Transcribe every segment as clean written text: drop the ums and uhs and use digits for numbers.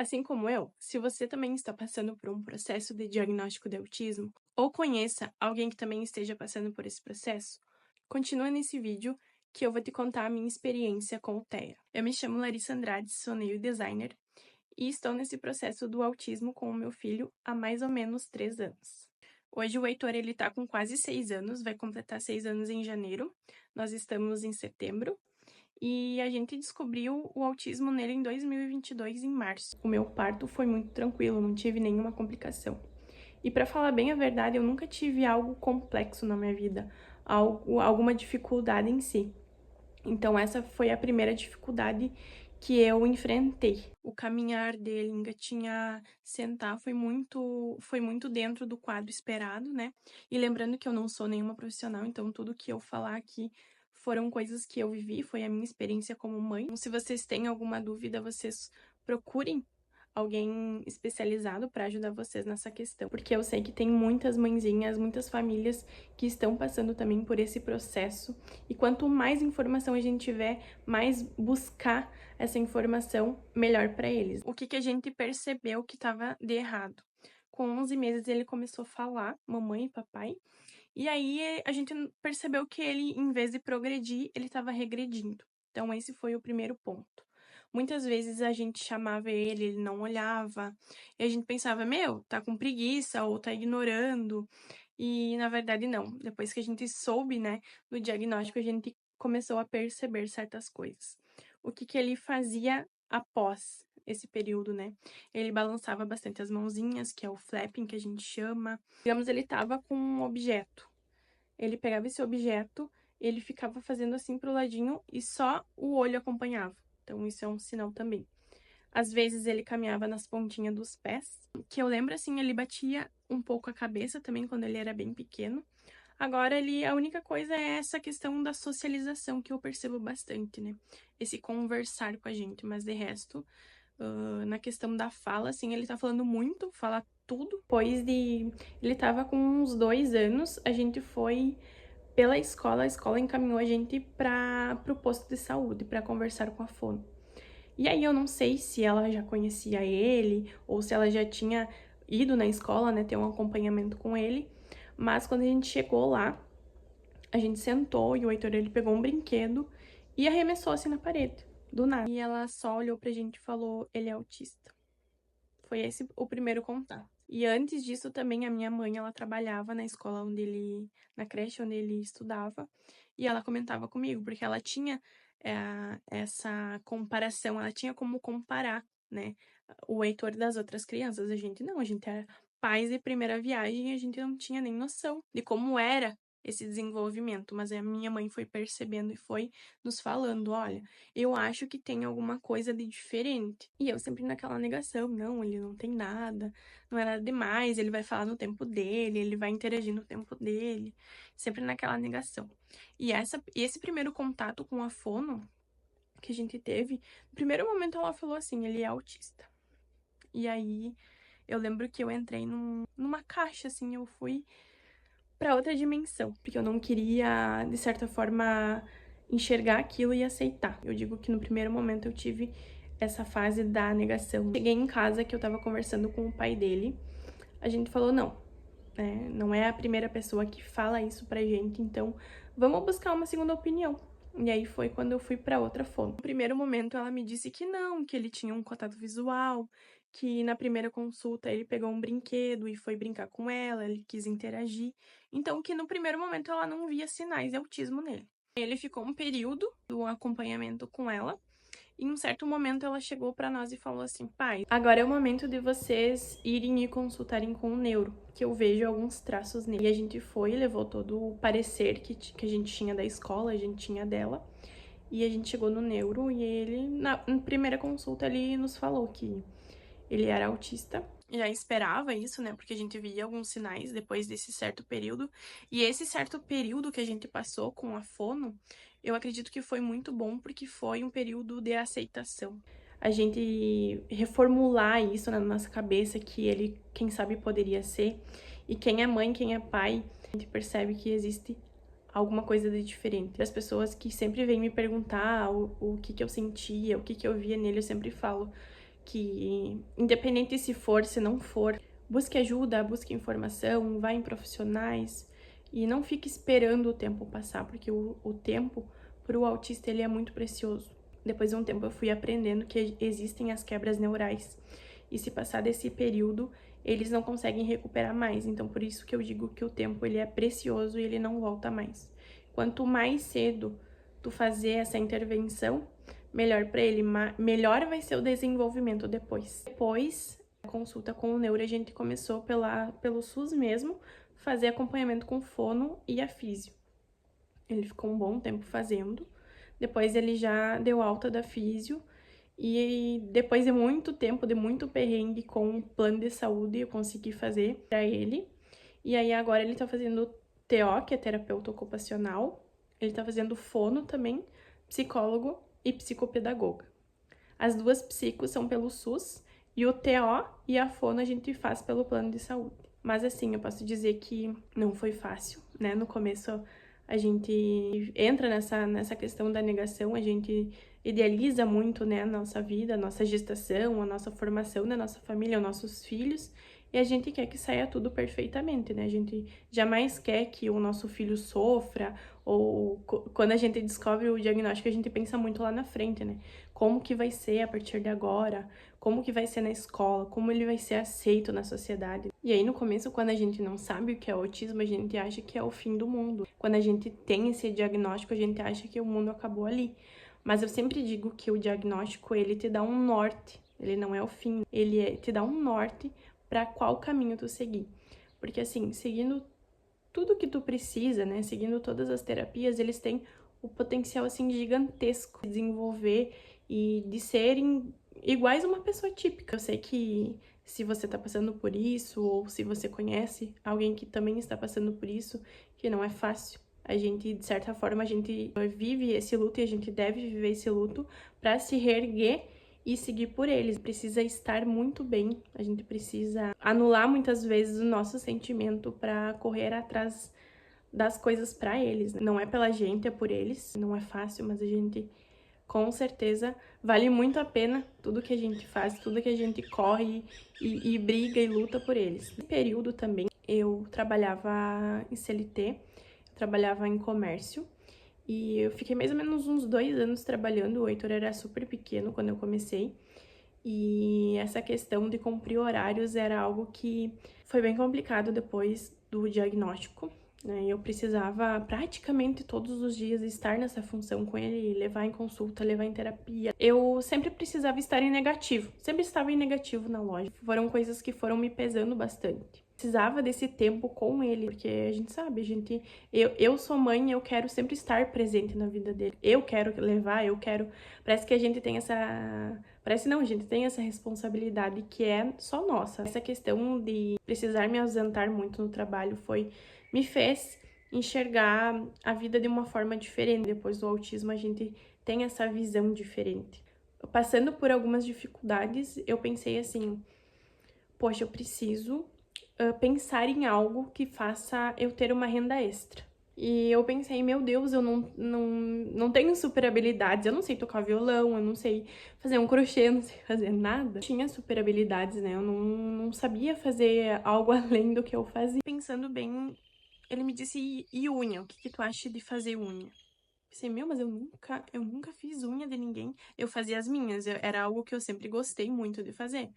Assim como eu, se você também está passando por um processo de diagnóstico de autismo, ou conheça alguém que também esteja passando por esse processo, continua nesse vídeo que eu vou te contar a minha experiência com o TEA. Eu me chamo Larissa Andrade, sou nail designer e estou nesse processo do autismo com o meu filho há mais ou menos 3 anos. Hoje o Heitor ele tá com quase 6 anos, vai completar 6 anos em janeiro, nós estamos em setembro, e a gente descobriu o autismo nele em 2022, em março. O meu parto foi muito tranquilo, não tive nenhuma complicação. E para falar bem a verdade, eu nunca tive algo complexo na minha vida, alguma dificuldade em si. Então essa foi a primeira dificuldade que eu enfrentei. O caminhar dele, engatinhar, sentar foi muito dentro do quadro esperado, né? E lembrando que eu não sou nenhuma profissional, então tudo que eu falar aqui foram coisas que eu vivi, foi a minha experiência como mãe. Então, se vocês têm alguma dúvida, vocês procurem alguém especializado para ajudar vocês nessa questão, porque eu sei que tem muitas mãezinhas, muitas famílias que estão passando também por esse processo, e quanto mais informação a gente tiver, mais buscar essa informação, melhor para eles. O que a gente percebeu que estava de errado? Com 11 meses ele começou a falar, mamãe e papai, e aí a gente percebeu que ele, em vez de progredir, ele estava regredindo. Então esse foi o primeiro ponto. Muitas vezes a gente chamava ele não olhava, e a gente pensava, meu, tá com preguiça ou tá ignorando, e na verdade não. Depois que a gente soube, né, do diagnóstico, a gente começou a perceber certas coisas. O que ele fazia após esse período, né? Ele balançava bastante as mãozinhas, que é o flapping que a gente chama. Digamos, ele tava com um objeto. Ele pegava esse objeto, ele ficava fazendo assim pro ladinho e só o olho acompanhava. Então isso é um sinal também. Às vezes ele caminhava nas pontinhas dos pés, que eu lembro assim, ele batia um pouco a cabeça também quando ele era bem pequeno. Agora a única coisa é essa questão da socialização que eu percebo bastante, né? Esse conversar com a gente, mas de resto, na questão da fala, assim, ele tá falando muito, fala tudo. Depois de... ele tava com uns 2 anos, a gente foi pela escola, a escola encaminhou a gente pro posto de saúde, para conversar com a fono. E aí eu não sei se ela já conhecia ele, ou se ela já tinha ido na escola, né, ter um acompanhamento com ele, mas quando a gente chegou lá, a gente sentou e o Heitor, ele pegou um brinquedo e arremessou assim na parede, do nada. E ela só olhou pra gente e falou, ele é autista. Foi esse o primeiro contato. E antes disso também a minha mãe, ela trabalhava na escola na creche onde ele estudava, e ela comentava comigo, porque ela tinha essa comparação, ela tinha como comparar, né, o Heitor das outras crianças. A gente não, a gente era pais de primeira viagem e a gente não tinha nem noção de como era esse desenvolvimento, mas a minha mãe foi percebendo e foi nos falando, olha, eu acho que tem alguma coisa de diferente. E eu sempre naquela negação, não, ele não tem nada, não é nada demais, ele vai falar no tempo dele, ele vai interagir no tempo dele, sempre naquela negação. E esse primeiro contato com a fono que a gente teve, no primeiro momento ela falou assim, ele é autista. E aí eu lembro que eu entrei numa caixa, assim, eu fui para outra dimensão, porque eu não queria, de certa forma, enxergar aquilo e aceitar. Eu digo que no primeiro momento eu tive essa fase da negação. Cheguei em casa que eu tava conversando com o pai dele, a gente falou, não, né, não é a primeira pessoa que fala isso pra gente, então vamos buscar uma segunda opinião. E aí foi quando eu fui para outra fono. No primeiro momento ela me disse que não, que ele tinha um contato visual, que na primeira consulta ele pegou um brinquedo e foi brincar com ela, ele quis interagir. Então que no primeiro momento ela não via sinais de autismo nele. Ele ficou um período do acompanhamento com ela. Em um certo momento ela chegou para nós e falou assim, pai, agora é o momento de vocês irem e consultarem com o neuro, que eu vejo alguns traços nele. E a gente foi, levou todo o parecer que a gente tinha da escola, a gente tinha dela, e a gente chegou no neuro e ele, na primeira consulta, ele nos falou que ele era autista. Já esperava isso, né, porque a gente via alguns sinais depois desse certo período, e esse certo período que a gente passou com a fono, eu acredito que foi muito bom, porque foi um período de aceitação. A gente reformular isso na nossa cabeça, que ele, quem sabe, poderia ser, e quem é mãe, quem é pai, a gente percebe que existe alguma coisa de diferente. As pessoas que sempre vêm me perguntar o que eu sentia, o que eu via nele, eu sempre falo que, independente se for, se não for, busque ajuda, busque informação, vá em profissionais e não fique esperando o tempo passar, porque o tempo para o autista ele é muito precioso. Depois de um tempo eu fui aprendendo que existem as quebras neurais e se passar desse período, eles não conseguem recuperar mais. Então, por isso que eu digo que o tempo ele é precioso e ele não volta mais. Quanto mais cedo tu fazer essa intervenção, melhor para ele, melhor vai ser o desenvolvimento depois. Depois, a consulta com o neuro, a gente começou pelo SUS mesmo, fazer acompanhamento com fono e a físio. Ele ficou um bom tempo fazendo. Depois ele já deu alta da físio e depois de muito tempo, de muito perrengue com o plano de saúde, eu consegui fazer para ele. E aí agora ele tá fazendo TO, que é terapeuta ocupacional. Ele tá fazendo fono também, psicólogo e psicopedagoga. As duas psicos são pelo SUS e o TO e a fono a gente faz pelo plano de saúde. Mas assim, eu posso dizer que não foi fácil, né? No começo a gente entra nessa questão da negação, a gente idealiza muito, né, a nossa vida, a nossa gestação, a nossa formação da nossa família, os nossos filhos, e a gente quer que saia tudo perfeitamente, né? A gente jamais quer que o nosso filho sofra, ou quando a gente descobre o diagnóstico, a gente pensa muito lá na frente, né? Como que vai ser a partir de agora? Como que vai ser na escola? Como ele vai ser aceito na sociedade? E aí, no começo, quando a gente não sabe o que é autismo, a gente acha que é o fim do mundo. Quando a gente tem esse diagnóstico, a gente acha que o mundo acabou ali. Mas eu sempre digo que o diagnóstico, ele te dá um norte. Ele não é o fim. Ele te dá um norte para qual caminho tu seguir. Porque, assim, seguindo tudo que tu precisa, né? Seguindo todas as terapias, eles têm o potencial, assim, gigantesco de desenvolver e de serem iguais a uma pessoa típica. Eu sei que se você tá passando por isso, ou se você conhece alguém que também está passando por isso, que não é fácil. A gente, de certa forma, a gente vive esse luto e a gente deve viver esse luto para se reerguer e seguir por eles. Precisa estar muito bem, a gente precisa anular muitas vezes o nosso sentimento para correr atrás das coisas para eles, né? Não é pela gente, é por eles. Não é fácil, mas a gente, com certeza, vale muito a pena tudo que a gente faz, tudo que a gente corre e briga e luta por eles. Nesse período também, eu trabalhava em CLT, trabalhava em comércio, e eu fiquei mais ou menos uns 2 anos trabalhando. O Heitor era super pequeno quando eu comecei, e essa questão de cumprir horários era algo que foi bem complicado depois do diagnóstico, né? Eu precisava praticamente todos os dias estar nessa função com ele, levar em consulta, levar em terapia. Eu sempre precisava estar em negativo, sempre estava em negativo na loja. Foram coisas que foram me pesando bastante. Precisava desse tempo com ele, porque a gente sabe, eu sou mãe, eu quero sempre estar presente na vida dele. Eu quero levar, eu quero. Parece que a gente tem Parece não, a gente tem essa responsabilidade que é só nossa. Essa questão de precisar me ausentar muito no trabalho me fez enxergar a vida de uma forma diferente. Depois do autismo, a gente tem essa visão diferente. Passando por algumas dificuldades, eu pensei assim, poxa, eu preciso pensar em algo que faça eu ter uma renda extra. E eu pensei, meu Deus, eu não tenho super habilidades, eu não sei tocar violão, eu não sei fazer um crochê, eu não sei fazer nada. Eu tinha super habilidades, né? Eu não sabia fazer algo além do que eu fazia. Pensando bem, ele me disse, e unha? O que tu acha de fazer unha? Pensei, meu, mas eu nunca fiz unha de ninguém. Eu fazia as minhas, era algo que eu sempre gostei muito de fazer.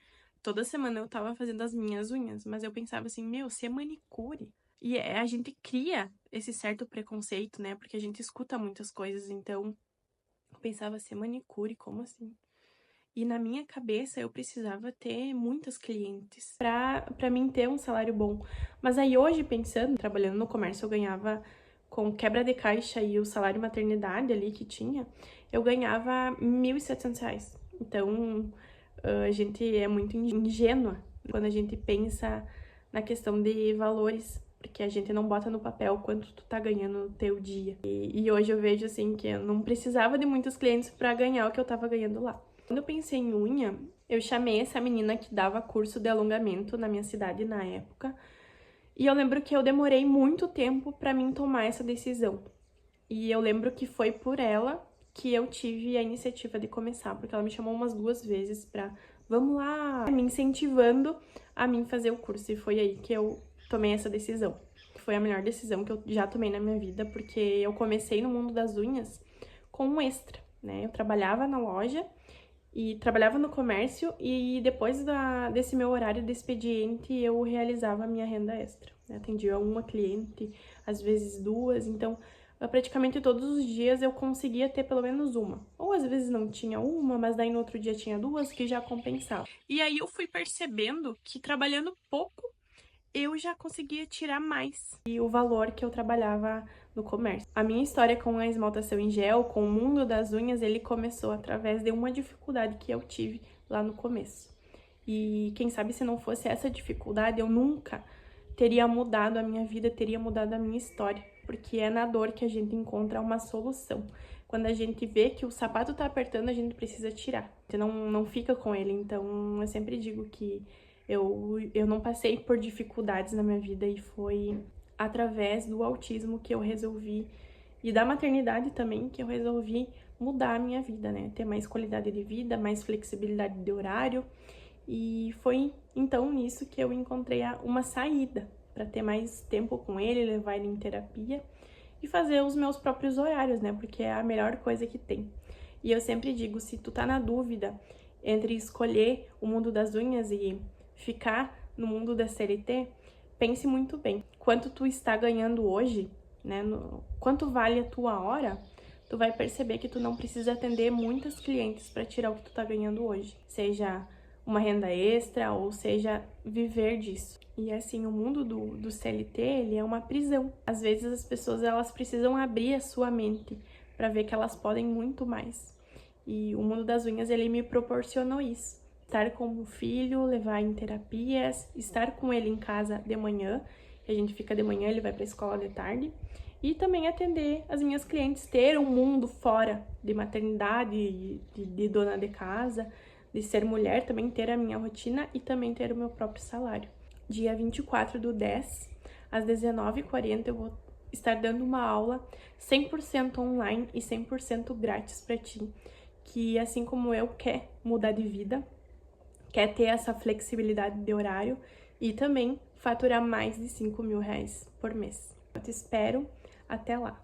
Toda semana eu tava fazendo as minhas unhas, mas eu pensava assim, meu, ser manicure. E a gente cria esse certo preconceito, né? Porque a gente escuta muitas coisas, então eu pensava, ser manicure, como assim? E na minha cabeça eu precisava ter muitas clientes pra mim ter um salário bom. Mas aí hoje, pensando, trabalhando no comércio, eu ganhava com quebra de caixa e o salário maternidade ali que tinha, eu ganhava R$ 1.700. Então, a gente é muito ingênua quando a gente pensa na questão de valores, porque a gente não bota no papel quanto tu tá ganhando no teu dia. E hoje eu vejo, assim, que eu não precisava de muitos clientes pra ganhar o que eu tava ganhando lá. Quando eu pensei em unha, eu chamei essa menina que dava curso de alongamento na minha cidade na época, e eu lembro que eu demorei muito tempo pra mim tomar essa decisão. E eu lembro que foi por ela que eu tive a iniciativa de começar, porque ela me chamou umas 2 vezes pra vamos lá, me incentivando a mim fazer o curso. E foi aí que eu tomei essa decisão. Foi a melhor decisão que eu já tomei na minha vida, porque eu comecei no mundo das unhas com um extra, né? Eu trabalhava na loja e trabalhava no comércio e depois desse meu horário de expediente eu realizava a minha renda extra, né? Atendia uma cliente, às vezes duas, então praticamente todos os dias eu conseguia ter pelo menos uma. Ou às vezes não tinha uma, mas daí no outro dia tinha duas que já compensava. E aí eu fui percebendo que trabalhando pouco eu já conseguia tirar mais e o valor que eu trabalhava no comércio. A minha história com a esmaltação em gel, com o mundo das unhas, ele começou através de uma dificuldade que eu tive lá no começo. E quem sabe se não fosse essa dificuldade, eu nunca teria mudado a minha vida, teria mudado a minha história, porque é na dor que a gente encontra uma solução. Quando a gente vê que o sapato tá apertando, a gente precisa tirar. Você não fica com ele, então eu sempre digo que eu não passei por dificuldades na minha vida e foi através do autismo que eu resolvi, e da maternidade também, que eu resolvi mudar a minha vida, né? Ter mais qualidade de vida, mais flexibilidade de horário. E foi então nisso que eu encontrei uma saída para ter mais tempo com ele, levar ele em terapia e fazer os meus próprios horários, né? Porque é a melhor coisa que tem. E eu sempre digo, se tu tá na dúvida entre escolher o mundo das unhas e ficar no mundo da CLT, pense muito bem. Quanto tu está ganhando hoje, né? Quanto vale a tua hora, tu vai perceber que tu não precisa atender muitas clientes para tirar o que tu tá ganhando hoje. Seja uma renda extra ou seja viver disso. E assim, o mundo do CLT, ele é uma prisão. Às vezes as pessoas elas precisam abrir a sua mente para ver que elas podem muito mais. E o mundo das unhas, ele me proporcionou isso. Estar com o filho, levar em terapias, estar com ele em casa de manhã, que a gente fica de manhã, ele vai para a escola de tarde, e também atender as minhas clientes, ter um mundo fora de maternidade, de dona de casa, de ser mulher, também ter a minha rotina e também ter o meu próprio salário. Dia 24/10, às 19h40, eu vou estar dando uma aula 100% online e 100% grátis para ti, que assim como eu quer mudar de vida, quer ter essa flexibilidade de horário e também faturar mais de R$5.000 por mês. Eu te espero, até lá!